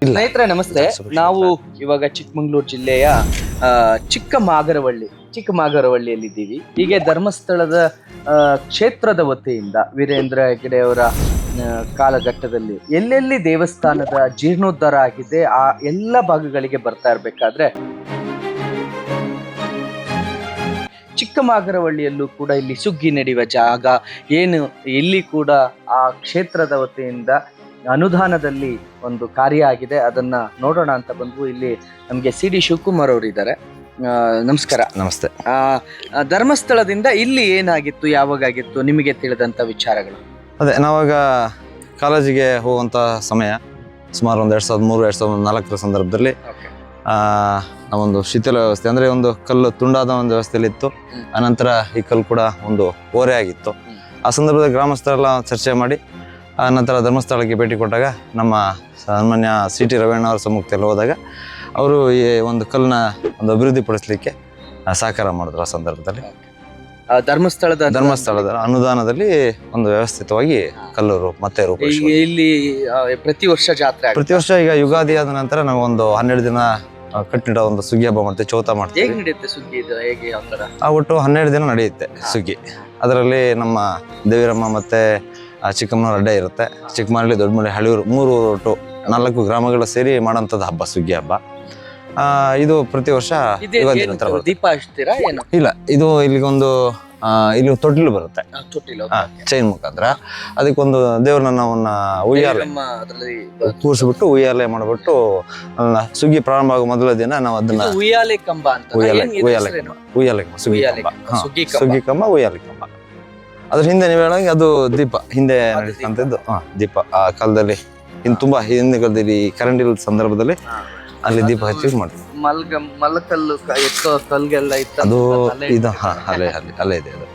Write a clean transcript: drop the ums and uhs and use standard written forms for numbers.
ಸ್ನೇಹಿತರೆ ನಮಸ್ತೆ. ನಾವು ಇವಾಗ ಚಿಕ್ಕಮಗಳೂರು ಜಿಲ್ಲೆಯ ಚಿಕ್ಕಮಾಗರವಳ್ಳಿಯಲ್ಲಿದ್ದೀವಿ. ಹೀಗೆ ಧರ್ಮಸ್ಥಳದ ಕ್ಷೇತ್ರದ ವತಿಯಿಂದ ವೀರೇಂದ್ರ ಹೆಗ್ಗಡೆ ಅವರ ಕಾಲಘಟ್ಟದಲ್ಲಿ ಎಲ್ಲೆಲ್ಲಿ ದೇವಸ್ಥಾನದ ಜೀರ್ಣೋದ್ಧಾರ ಆಗಿದೆ ಆ ಎಲ್ಲ ಭಾಗಗಳಿಗೆ ಬರ್ತಾ ಇರಬೇಕಾದ್ರೆ ಚಿಕ್ಕಮಾಗರವಳ್ಳಿಯಲ್ಲೂ ಕೂಡ ಇಲ್ಲಿ ಸುಗ್ಗಿ ನಡೆಯುವ ಜಾಗ ಏನು, ಇಲ್ಲಿ ಕೂಡ ಆ ಕ್ಷೇತ್ರದ ವತಿಯಿಂದ ಅನುದಾನದಲ್ಲಿ ಒಂದು ಕಾರ್ಯ ಆಗಿದೆ. ಅದನ್ನ ನೋಡೋಣ ಅಂತ ಬಂದು ಇಲ್ಲಿ ನಮಗೆ CD ಶಿವಕುಮಾರ್ ಅವರು ಇದ್ದಾರೆ. ನಮಸ್ಕಾರ. ನಮಸ್ತೆ. ಧರ್ಮಸ್ಥಳದಿಂದ ಇಲ್ಲಿ ಏನಾಗಿತ್ತು, ಯಾವಾಗಾಗಿತ್ತು, ನಿಮಗೆ ತಿಳಿದಂತ ವಿಚಾರಗಳು? ಅದೇ ನಾವಾಗ ಕಾಲೇಜಿಗೆ ಹೋಗುವಂಥ ಸಮಯ ಸುಮಾರು ಒಂದು 2003-2004 ಸಂದರ್ಭದಲ್ಲಿ ನಾವೊಂದು ಶಿಥಿಲ ವ್ಯವಸ್ಥೆ ಅಂದರೆ ಒಂದು ಕಲ್ಲು ತುಂಡಾದ ಒಂದು ವ್ಯವಸ್ಥೆಯಲ್ಲಿ ಇತ್ತು. ಆನಂತರ ಈ ಕಲ್ಲು ಕೂಡ ಒಂದು ಓರೆ ಆಗಿತ್ತು. ಆ ಸಂದರ್ಭದಲ್ಲಿ ಗ್ರಾಮಸ್ಥರೆಲ್ಲ ಚರ್ಚೆ ಮಾಡಿ ನಂತರ ಧರ್ಮಸ್ಥಳಕ್ಕೆ ಭೇಟಿ ಕೊಟ್ಟಾಗ ನಮ್ಮ ಸಾಮಾನ್ಯ CT ರವೀಣ್ಣ ಅವರ ಸಮ್ಮುಖದಲ್ಲಿ ಹೋದಾಗ ಅವರು ಈ ಒಂದು ಕಲ್ಲನ್ನ ಒಂದು ಅಭಿವೃದ್ಧಿಪಡಿಸಲಿಕ್ಕೆ ಸಹಕಾರ ಮಾಡಿದ್ರು. ಆ ಸಂದರ್ಭದಲ್ಲಿ ಧರ್ಮಸ್ಥಳದ ಅನುದಾನದಲ್ಲಿ ಒಂದು ವ್ಯವಸ್ಥಿತವಾಗಿ ಕಲ್ಲೂರು ಮತ್ತೆ ಇಲ್ಲಿ ಪ್ರತಿ ವರ್ಷ ಜಾತ್ರೆ, ಪ್ರತಿ ವರ್ಷ ಈಗ ಯುಗಾದಿ ಆದ ನಂತರ ನಾವು ಒಂದು 12 ದಿನ ಕಟ್ಟಿಡ ಒಂದು ಸುಗ್ಗಿ ಹಬ್ಬ ಮಾಡ್ತೀವಿ, ಚೌತ ಮಾಡ್ತೀವಿ. ಹೇಗೆ ನಡೆಯುತ್ತೆ ಸುಗ್ಗಿ? ಇದು ಹೇಗೆ, ಯಾವ ತರ? ಒಟ್ಟು 12 ದಿನ ನಡೆಯುತ್ತೆ ಸುಗ್ಗಿ. ಅದರಲ್ಲಿ ನಮ್ಮ ದೇವಿರಮ್ಮ ಮತ್ತೆ ಚಿಕ್ಕಮ್ಮನವ್ರ ಅಡ್ಡೆ ಇರುತ್ತೆ. ಚಿಕ್ಕಮರಳ್ಳಿ, ದೊಡ್ಡಮರಳ್ಳಿ, ಹಳಿಯೂರು 3 ಊರು ಒಟ್ಟು 4 ಗ್ರಾಮಗಳು ಸೇರಿ ಮಾಡೋಂಥದ್ದು ಹಬ್ಬ ಸುಗ್ಗಿ ಹಬ್ಬ. ಇದು ಪ್ರತಿ ವರ್ಷ ದೀಪ ಹಚ್ತೀರಾ ಏನು? ಇಲ್ಲ, ಇದು ಇಲ್ಲಿಗೊಂದು ಇಲ್ಲಿ ತೊಟ್ಟಿಲು ಬರುತ್ತೆ, ಚೈನ್ ಮುಖಾಂತರ. ಅದಕ್ಕೊಂದು ದೇವ್ರನ್ನ ನಾವನ್ನ ಉಯ್ಯಾಲೆ ಕೂರಿಸ್ಬಿಟ್ಟು ಉಯ್ಯಾಲೆ ಮಾಡ್ಬಿಟ್ಟು ಸುಗ್ಗಿ ಪ್ರಾರಂಭ ಆಗೋ ಮೊದಲ ದಿನ ನಾವು ಅದನ್ನ ಉಯ್ಯಾಲೆ ಕಂಬ ಅಂತ, ಸುಗ್ಗಿ ಕಂಬ, ಉಯ್ಯಾಲೆ ಕಂಬ. ಅದ್ರ ಹಿಂದೆ ನೀವು ಹೇಳಂಗೆ ಅದು ದೀಪ ಹಿಂದೆ ನಡೀತಕ್ಕಂಥದ್ದು. ದೀಪ ಆ ಕಾಲದಲ್ಲಿ ತುಂಬಾ ಹಿಂದೆ ಕಾಲದಲ್ಲಿ ಕರೆಂಟ್ ಇಲ್ಲದ ಸಂದರ್ಭದಲ್ಲಿ ಅಲ್ಲಿ ದೀಪ ಹಚ್ಚಿ ಮಾಡ್ತೀವಿ. ಮಲ್ಕಲ್ಲು ಎತ್ತೋ ಕಲ್ಗೆಲ್ಲ ಇತ್ತು ಅದು ಇದು ಅಲ್ಲೇ ಇದೆ ಅದು.